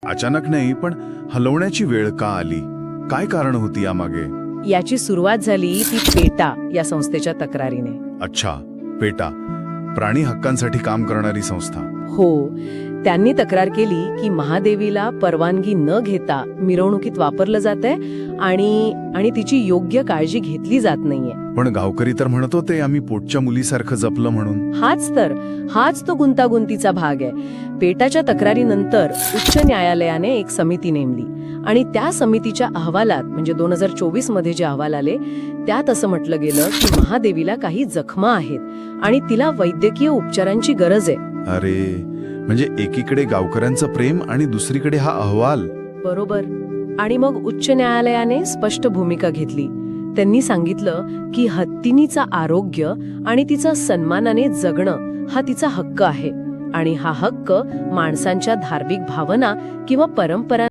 अचानक नाही, पण हलवण्याची वेळ का आली? काय कारण होती यामागे? याची सुरुवात झाली ती पेटा या संस्थेच्या तक्रारीने. अच्छा, पेटा, प्राणी हक्कांसाठी काम करणारी संस्था. हो, त्यांनी तक्रार केली की महादेवीला परवानगी न घेता मिरवणुकीत वापरलं जातंय आणि तिची योग्य काळजी घेतली जात नाहीये. पण गावकरी तर म्हणत होते आम्ही पोटच्या मुलीसारखं जपलं म्हणून. हाच तो गुंतागुंतीचा भाग आहे. पेटाच्या तक्रारीनंतर उच्च न्यायालयाने एक समिती नेमली आणि त्या समितीच्या अहवालात म्हणजे 2024 मध्ये जे अहवाल आले त्यात असं म्हटलं गेलं की महादेवीला काही जखमा आहेत आणि तिला वैद्यकीय उपचारांची गरज आहे. अरे, म्हणजे एकीकडे गावकऱ्यांचं प्रेम आणि दुसरीकडे हा अहवाल. बरोबर. आणि मग उच्च न्यायालयाने स्पष्ट भूमिका घेतली. त्यांनी सांगितलं की हत्तीनीचा आरोग्य आणि तिचा सन्मानाने जगणं हा तिचा हक्क आहे आणि हा हक्क माणसांच्या धार्मिक भावना किंवा परंपरा